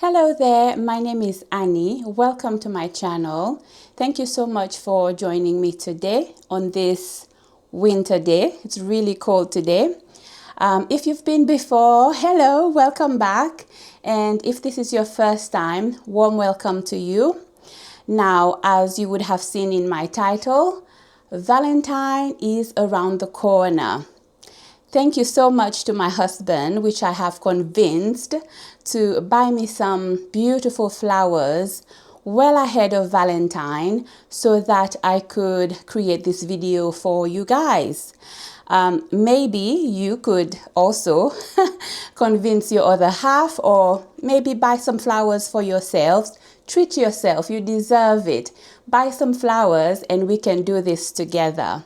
Hello there, my name is Annie. Welcome to my channel. Thank you so much for joining me today on this winter day. It's really cold today. If you've been before, hello, welcome back. And if this is your first time, warm welcome to you. Now, as you would have seen in my title, Valentine is around the corner. Thank you so much to my husband, which I have convinced to buy me some beautiful flowers well ahead of Valentine so that I could create this video for you guys. Maybe you could also convince your other half, or maybe buy some flowers for yourselves. Treat yourself, you deserve it. Buy some flowers and we can do this together.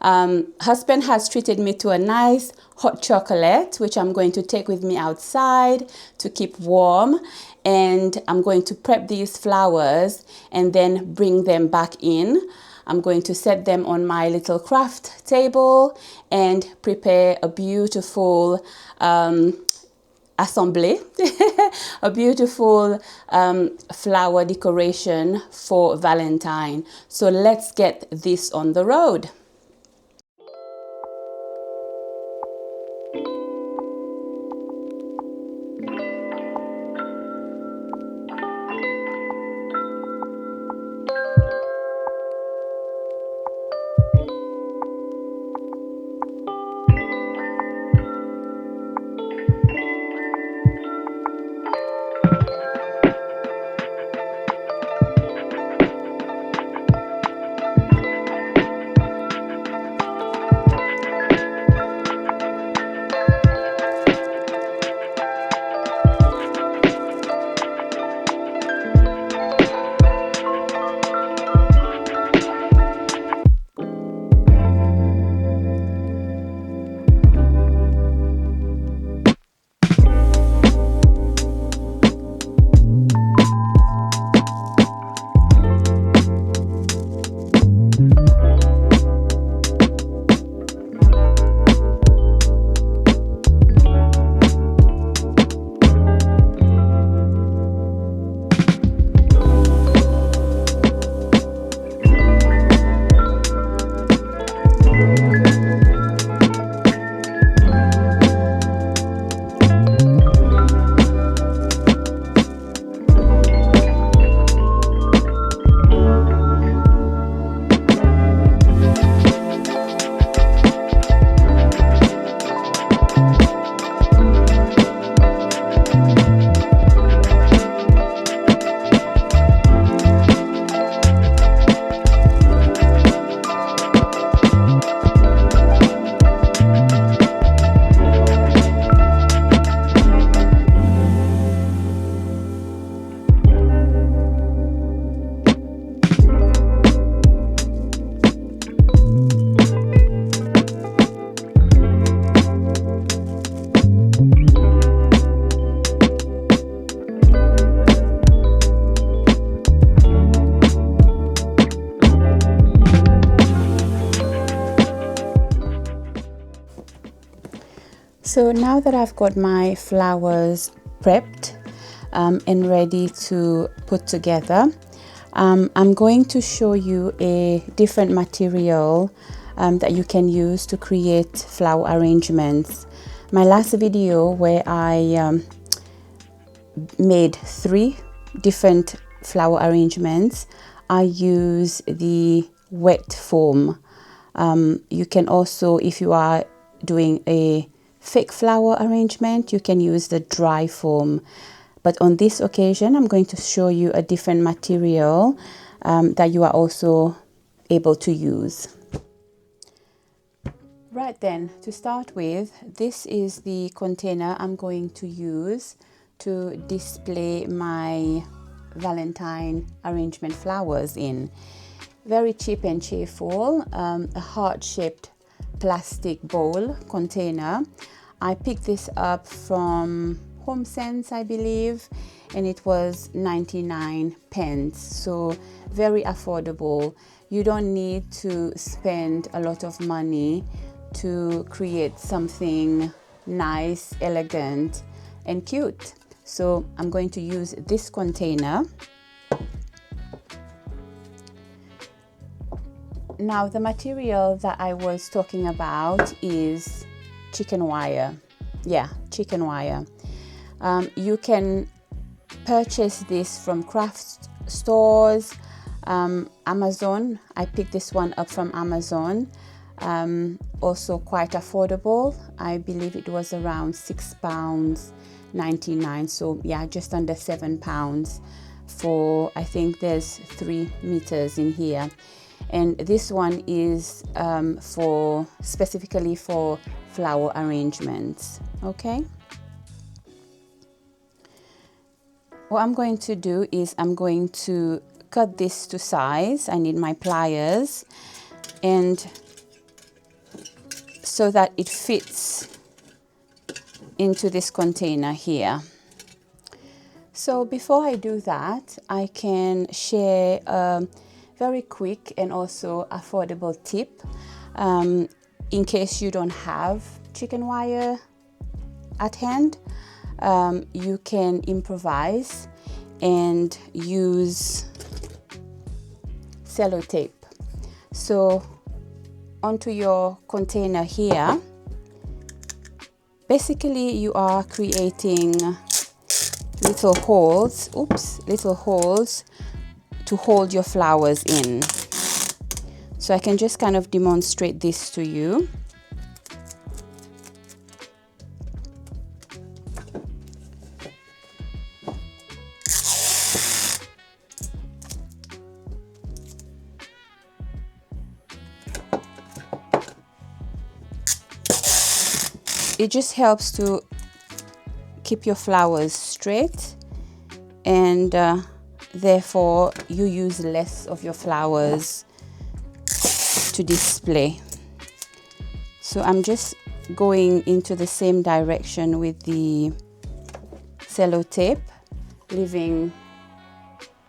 Husband has treated me to a nice hot chocolate, which I'm going to take with me outside to keep warm. And I'm going to prep these flowers and then bring them back in. I'm going to set them on my little craft table and prepare a beautiful assembly, a beautiful flower decoration for Valentine. So let's get this on the road. So now that I've got my flowers prepped and ready to put together, I'm going to show you a different material that you can use to create flower arrangements. My last video where I made 3 different flower arrangements, I use the wet foam. You can also, if you are doing a fake flower arrangement, you can use the dry foam. But on this occasion, I'm going to show you a different material that you are also able to use. Right then, to start with, this is the container I'm going to use to display my Valentine arrangement flowers in. Very cheap and cheerful, a heart-shaped plastic bowl container. I picked this up from Home Sense, I believe, and it was 99 pence, so very affordable. You don't need to spend a lot of money to create something nice, elegant, and cute. So I'm going to use this container. Now the material that I was talking about is chicken wire. Yeah, chicken wire. You can purchase this from craft stores, Amazon. I picked this one up from Amazon. Also quite affordable. I believe it was around £6.99. So yeah, just under £7 for, I think there's 3 meters in here. And this one is specifically for flower arrangements. Okay. What I'm going to do is I'm going to cut this to size. I need my pliers, and so that it fits into this container here. So before I do that, I can share a very quick and also affordable tip in case you don't have chicken wire at hand. You can improvise and use sellotape. So onto your container here, basically you are creating little holes, to hold your flowers in. So I can just kind of demonstrate this to you. It just helps to keep your flowers straight, and therefore you use less of your flowers to display. So I'm just going into the same direction with the sellotape, leaving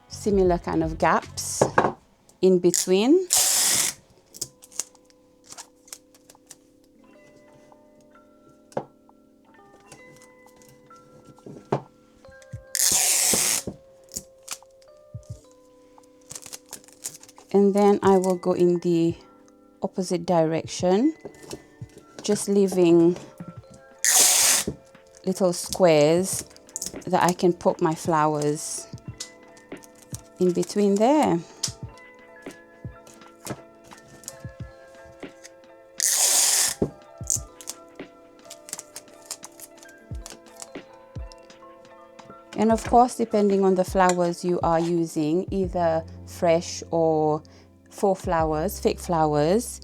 similar kind of gaps in between. And then I will go in the opposite direction, just leaving little squares that I can poke my flowers in between there. And of course, depending on the flowers you are using, either fresh or faux flowers, fake flowers,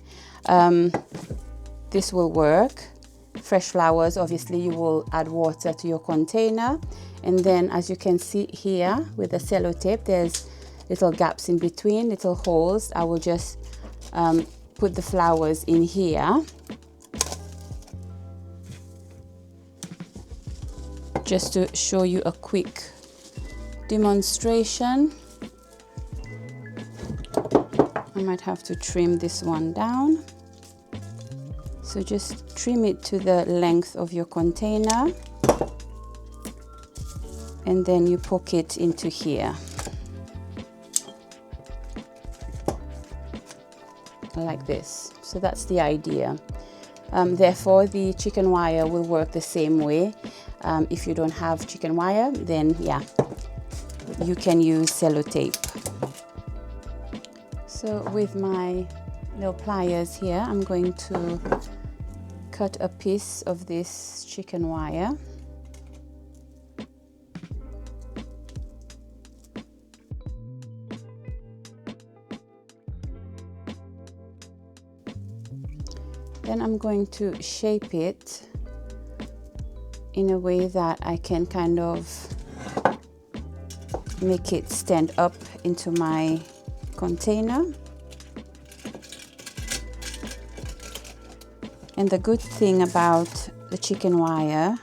this will work. Fresh flowers, obviously you will add water to your container, and then as you can see here with the sellotape, there's little gaps in between, little holes. I will just put the flowers in here, just to show you a quick demonstration. I might have to trim this one down. So just trim it to the length of your container, and then you poke it into here like this. So that's the idea. Therefore the chicken wire will work the same way. If you don't have chicken wire, then yeah, you can use sellotape. So with my little pliers here, I'm going to cut a piece of this chicken wire. Then I'm going to shape it in a way that I can kind of make it stand up into my container. And the good thing about the chicken wire,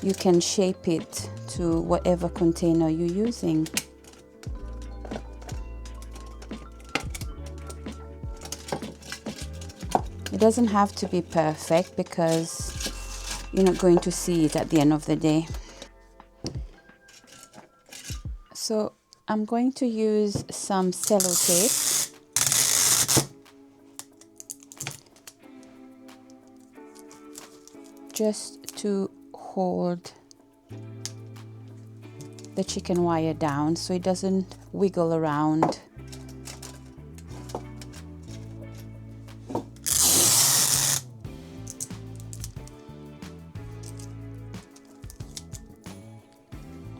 you can shape it to whatever container you're using. It doesn't have to be perfect because you're not going to see it at the end of the day. So I'm going to use some sellotape just to hold the chicken wire down so it doesn't wiggle around.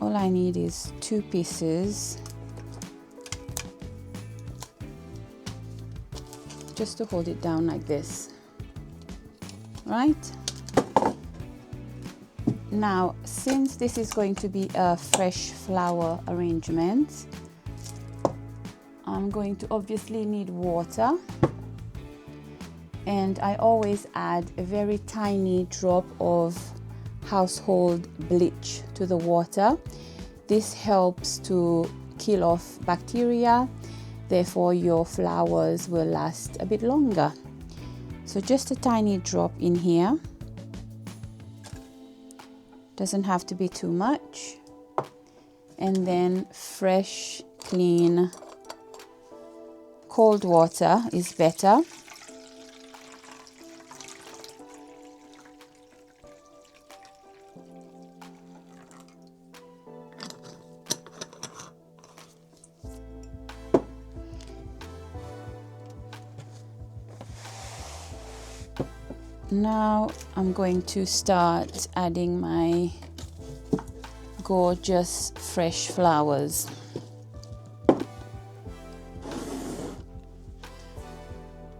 All I need is 2 pieces just to hold it down like this, right? Now, since this is going to be a fresh flower arrangement, I'm going to obviously need water, and I always add a very tiny drop of household bleach to the water. This helps to kill off bacteria, therefore your flowers will last a bit longer. So just a tiny drop in here, doesn't have to be too much. And then fresh, clean, cold water is better. Now I'm going to start adding my gorgeous fresh flowers.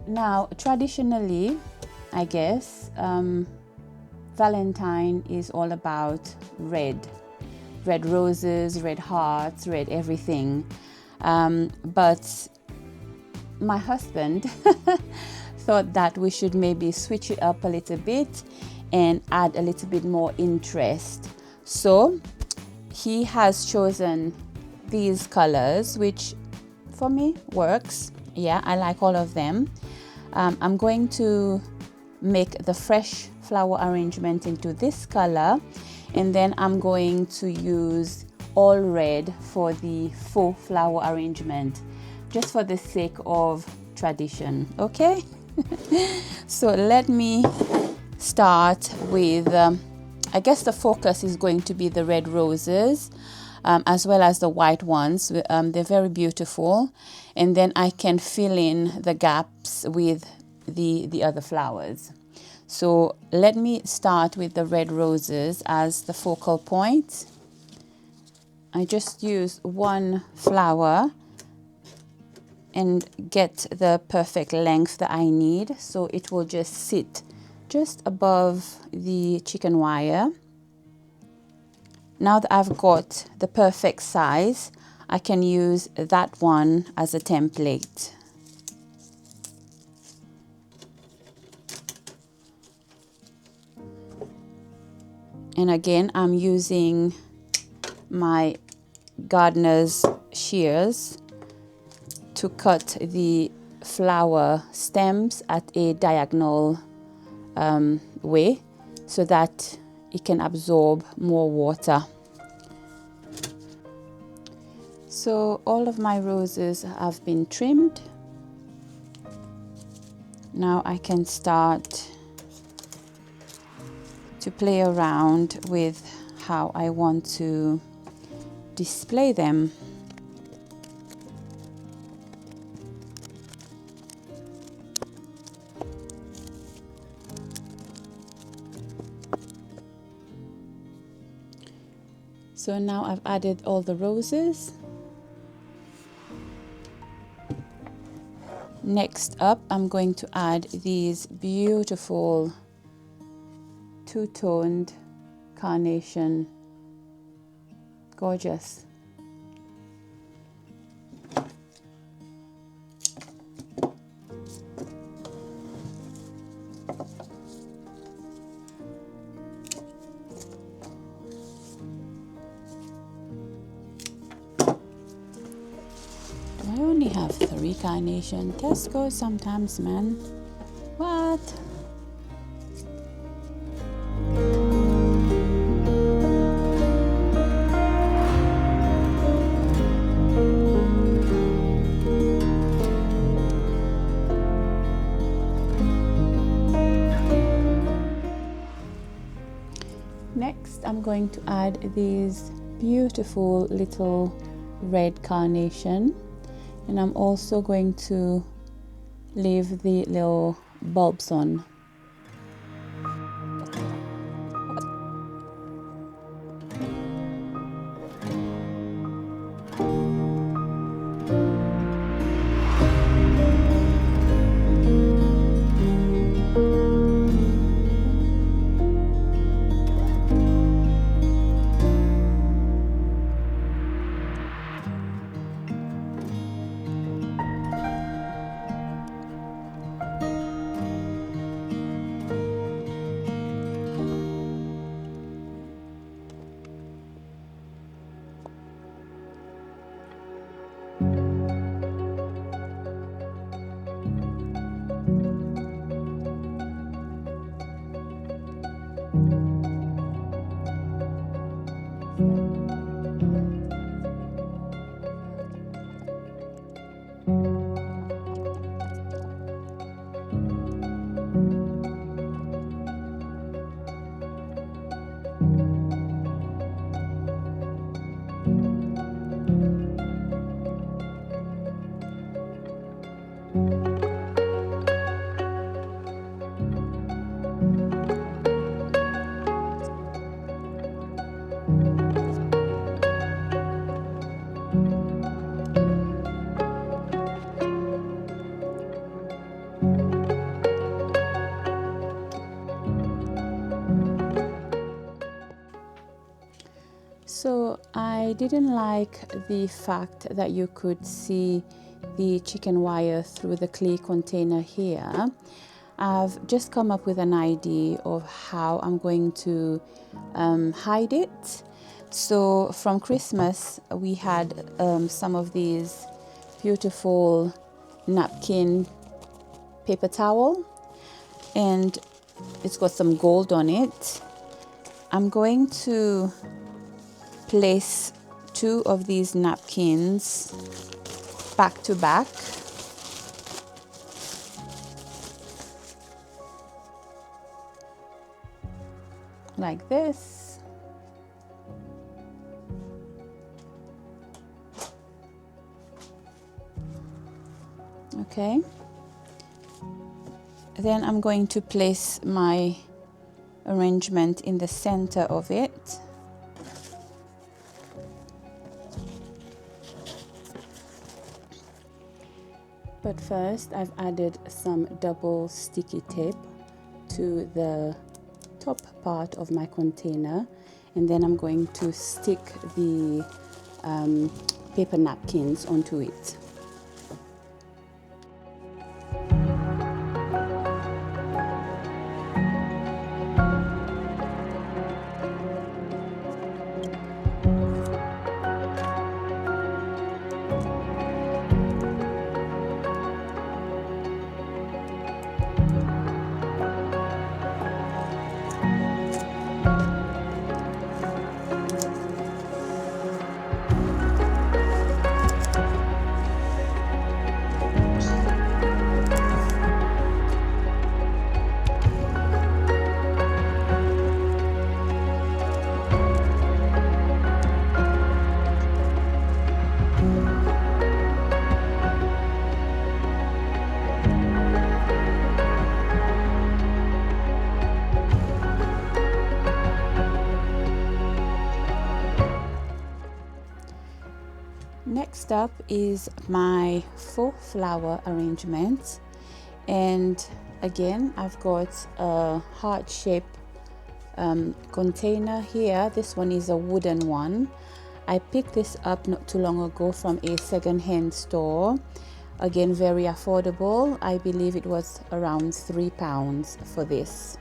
Now, traditionally, I guess, Valentine is all about red roses, red hearts, red everything. But my husband thought that we should maybe switch it up a little bit and add a little bit more interest. So he has chosen these colors, which for me works. Yeah, I like all of them. I'm going to make the fresh flower arrangement into this color, and then I'm going to use all red for the faux flower arrangement, just for the sake of tradition. Okay. So let me start with, I guess the focus is going to be the red roses, as well as the white ones. They're very beautiful, and then I can fill in the gaps with the other flowers. So let me start with the red roses as the focal point. I just use one flower and get the perfect length that I need, so it will just sit just above the chicken wire. Now that I've got the perfect size, I can use that one as a template. And again, I'm using my gardener's shears to cut the flower stems at a diagonal way so that it can absorb more water. So all of my roses have been trimmed. Now I can start to play around with how I want to display them. So now I've added all the roses. Next up, I'm going to add these beautiful two-toned carnation. Gorgeous. I only have 3 carnation. Tesco sometimes, man. What? Next, I'm going to add these beautiful little red carnation, and I'm also going to leave the little bulbs on. So I didn't like the fact that you could see the chicken wire through the clay container here. I've just come up with an idea of how I'm going to hide it. So from Christmas we had some of these beautiful napkin paper towel, and it's got some gold on it. I'm going to place 2 of these napkins back to back. Like this. Okay. Then I'm going to place my arrangement in the center of it. But first, I've added some double sticky tape to the top part of my container, and then I'm going to stick the paper napkins onto it. Next up is my faux flower arrangement, and again I've got a heart-shaped container here. This one is a wooden one. I picked this up not too long ago from a second-hand store. Again, very affordable. I believe it was around £3 for this.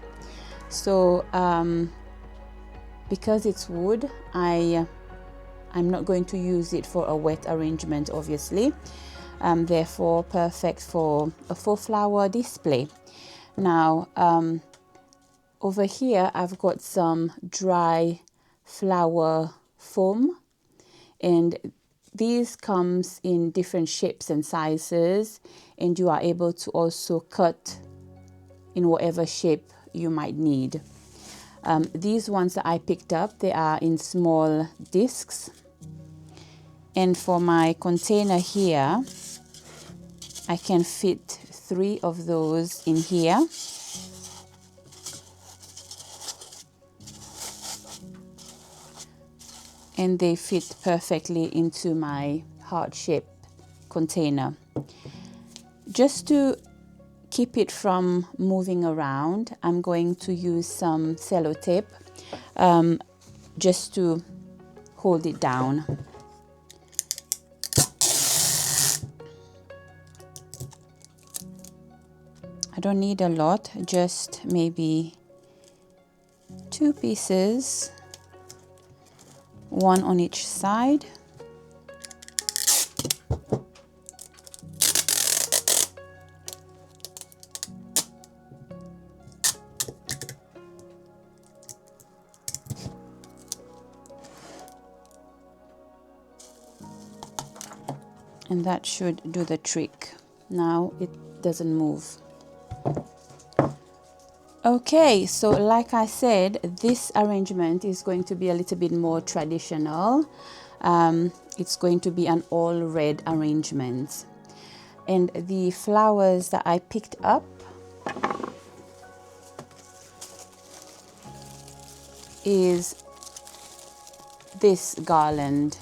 So because it's wood, I'm not going to use it for a wet arrangement, obviously. Therefore perfect for a faux flower display. Now over here I've got some dry flower foam, and these comes in different shapes and sizes, and you are able to also cut in whatever shape you might need. These ones that I picked up, they are in small discs. And for my container here, I can fit 3 of those in here. And they fit perfectly into my heart-shaped container. Just to keep it from moving around, I'm going to use some sellotape just to hold it down. I don't need a lot, just maybe 2 pieces, 1 on each side. And that should do the trick. Now it doesn't move. Okay, so like I said, this arrangement is going to be a little bit more traditional. It's going to be an all red arrangement. And the flowers that I picked up is this garland.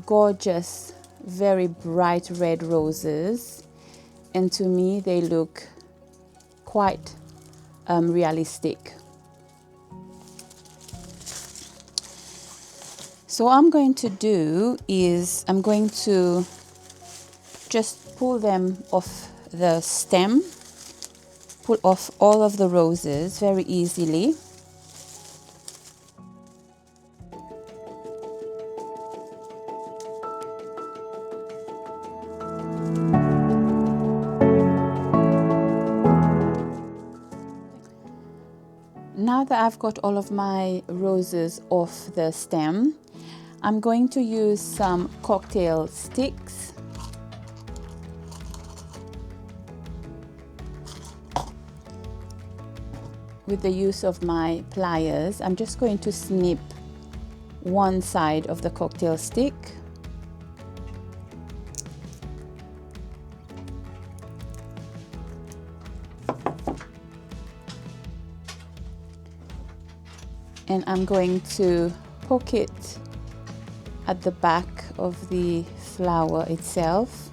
Gorgeous, very bright red roses, and to me they look quite realistic. So what I'm going to do is I'm going to just pull them off the stem, pull off all of the roses very easily. Now that I've got all of my roses off the stem, I'm going to use some cocktail sticks. With the use of my pliers, I'm just going to snip one side of the cocktail stick. And I'm going to poke it at the back of the flower itself,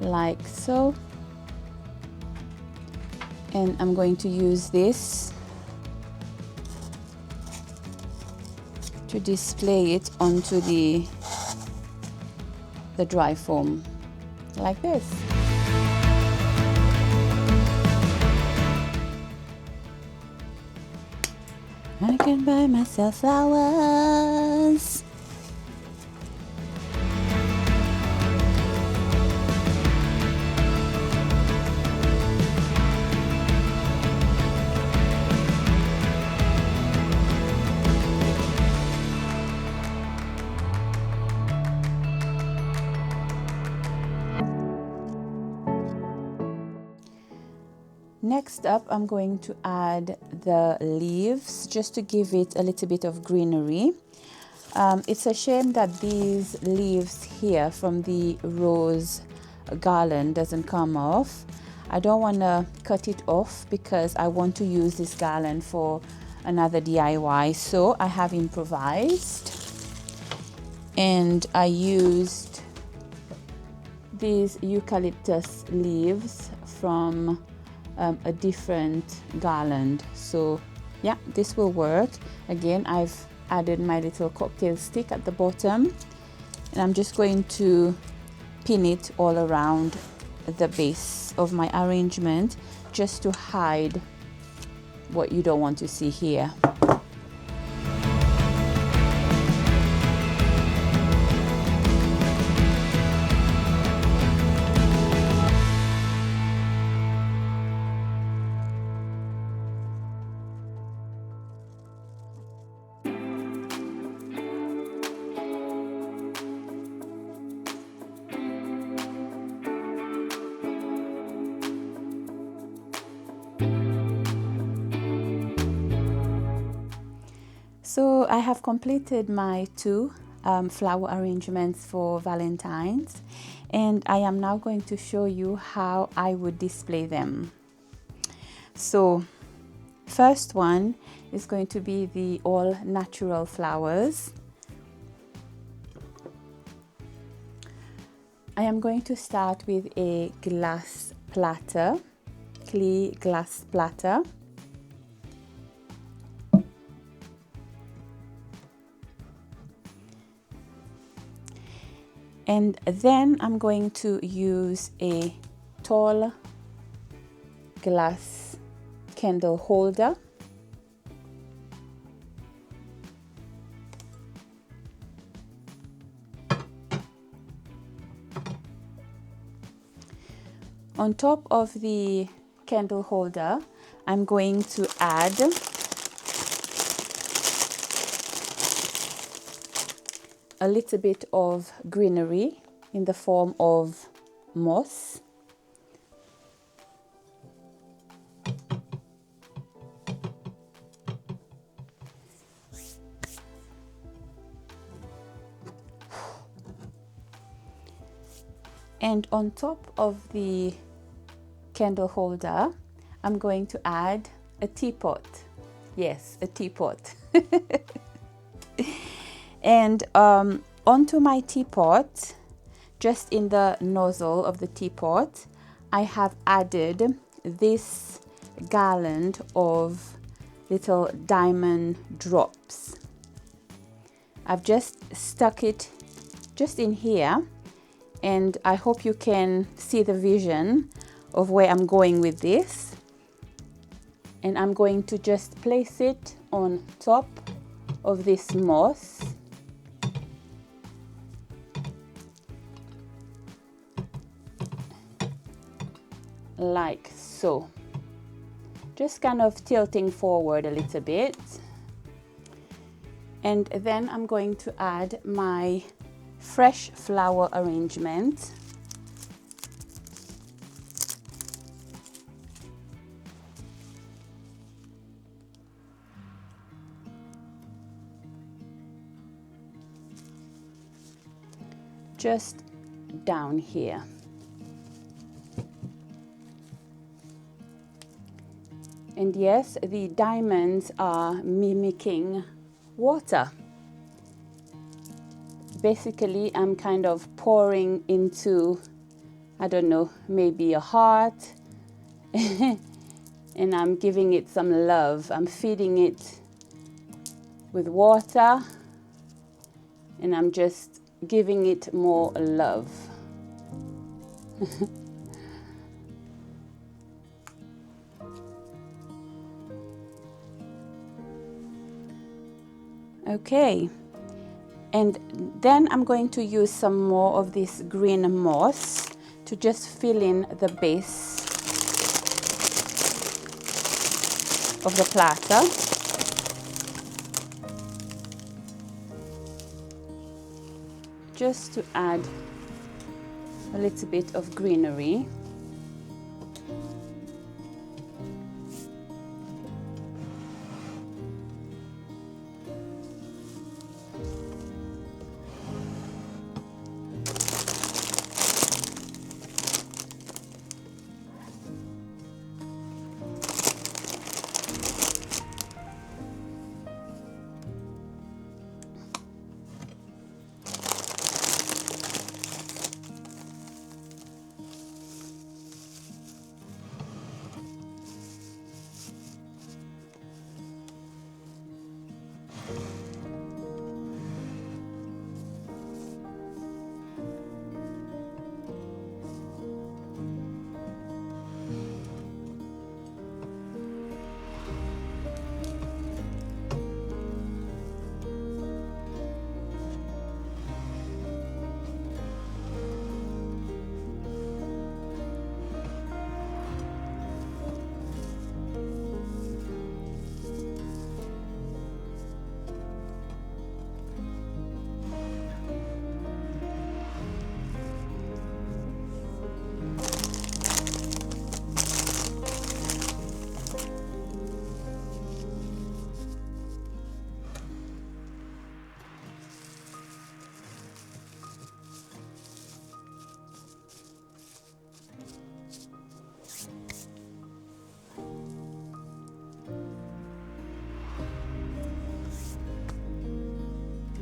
like so. And I'm going to use this to display it onto the dry foam, like this. I can buy myself flowers. Next up, I'm going to add the leaves just to give it a little bit of greenery. It's a shame that these leaves here from the rose garland doesn't come off. I don't want to cut it off because I want to use this garland for another DIY. So I have improvised and I used these eucalyptus leaves from a different garland. So yeah, this will work. Again, I've added my little cocktail stick at the bottom, and I'm just going to pin it all around the base of my arrangement just to hide what you don't want to see here. So I have completed my two flower arrangements for Valentine's, and I am now going to show you how I would display them. So first one is going to be the all natural flowers. I am going to start with a glass platter, clay glass platter. And then I'm going to use a tall glass candle holder. On top of the candle holder, I'm going to add a little bit of greenery in the form of moss. And on top of the candle holder, I'm going to add a teapot. Yes, a teapot. And onto my teapot, just in the nozzle of the teapot, I have added this garland of little diamond drops. I've just stuck it just in here, and I hope you can see the vision of where I'm going with this. And I'm going to just place it on top of this moss. Like so. Just kind of tilting forward a little bit. And then I'm going to add my fresh flower arrangement. Just down here. And yes, the diamonds are mimicking water. Basically, I'm kind of pouring into, I don't know, maybe a heart, and I'm giving it some love. I'm feeding it with water, and I'm just giving it more love. Okay, and then I'm going to use some more of this green moss to just fill in the base of the platter. Just to add a little bit of greenery.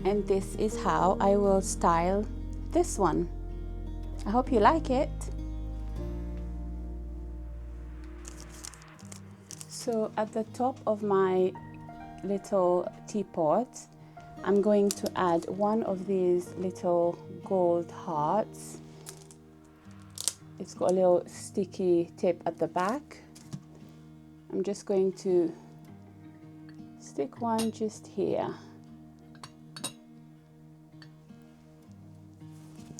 And this is how I will style this one. I hope you like it. So at the top of my little teapot, I'm going to add one of these little gold hearts. It's got a little sticky tip at the back. I'm just going to stick one just here.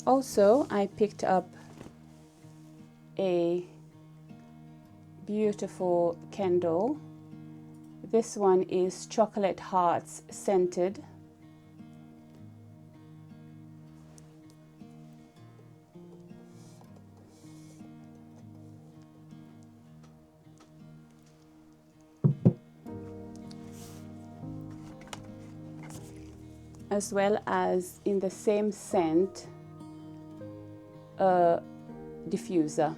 Also, I picked up a beautiful candle. This one is chocolate hearts scented. As well as in the same scent, a diffuser.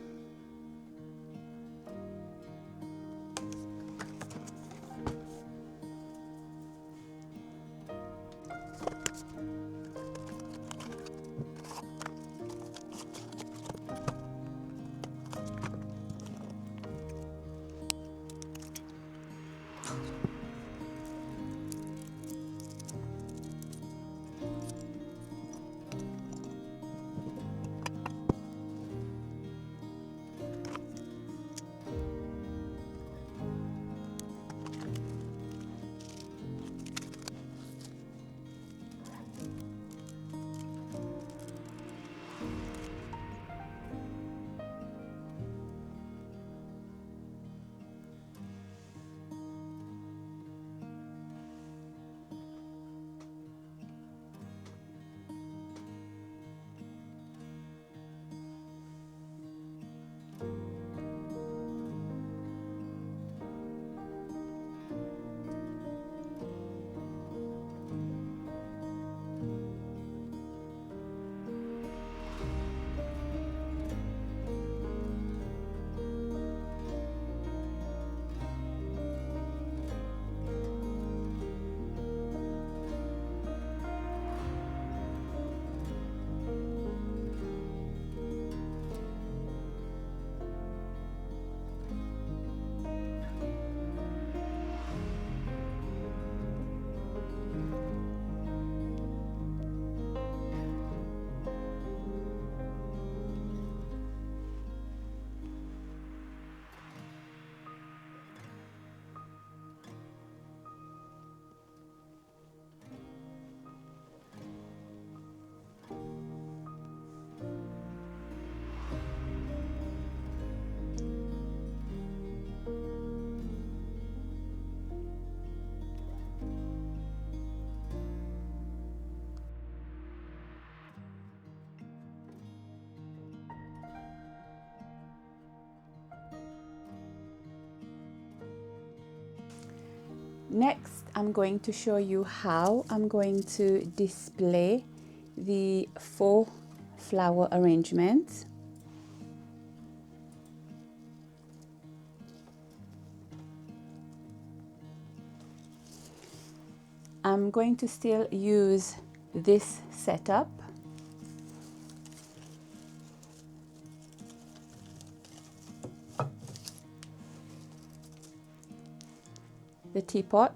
Next, I'm going to show you how I'm going to display the faux flower arrangement. I'm going to still use this setup. The teapot,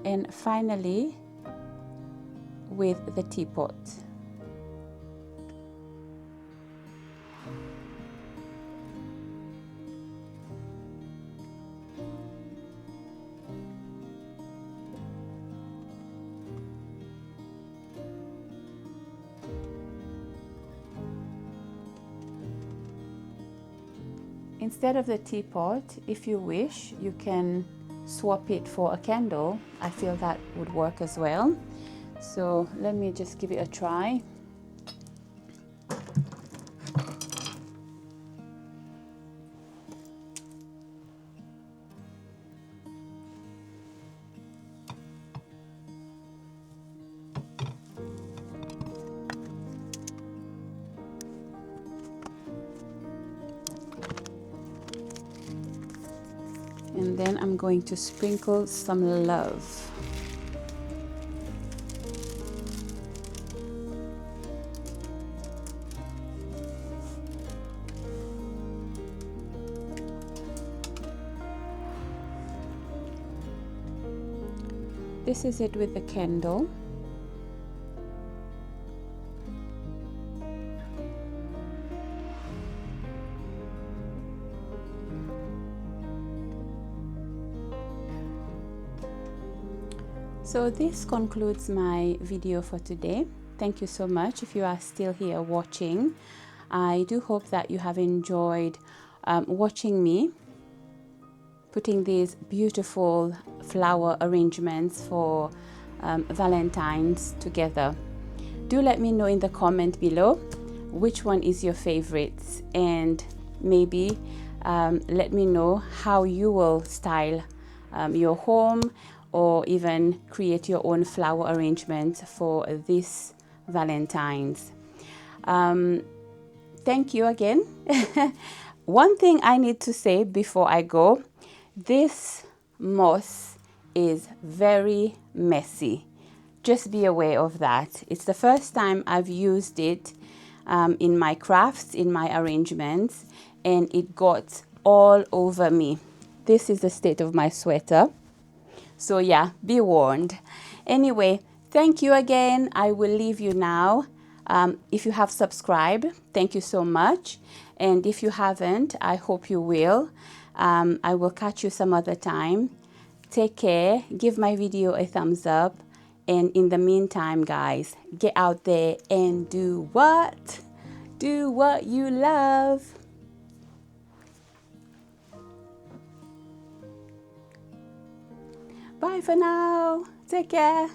and finally with the teapot. Instead of the teapot, if you wish, you can swap it for a candle. I feel that would work as well. So let me just give it a try. then I'm going to sprinkle some love. This is it with the candle. So this concludes my video for today. Thank you so much if you are still here watching. I do hope that you have enjoyed watching me putting these beautiful flower arrangements for Valentine's together. Do let me know in the comment below which one is your favorite, and maybe let me know how you will style your home, or even create your own flower arrangement for this Valentine's. Thank you again. One thing I need to say before I go, this moss is very messy. Just be aware of that. It's the first time I've used it in my crafts, in my arrangements, and it got all over me. This is the state of my sweater. So yeah, be warned. Anyway, thank you again. I will leave you now. If you have subscribed, thank you so much. And if you haven't, I hope you will. I will catch you some other time. Take care. Give my video a thumbs up. And in the meantime, guys, get out there and do what? Do what you love. Bye for now. Take care.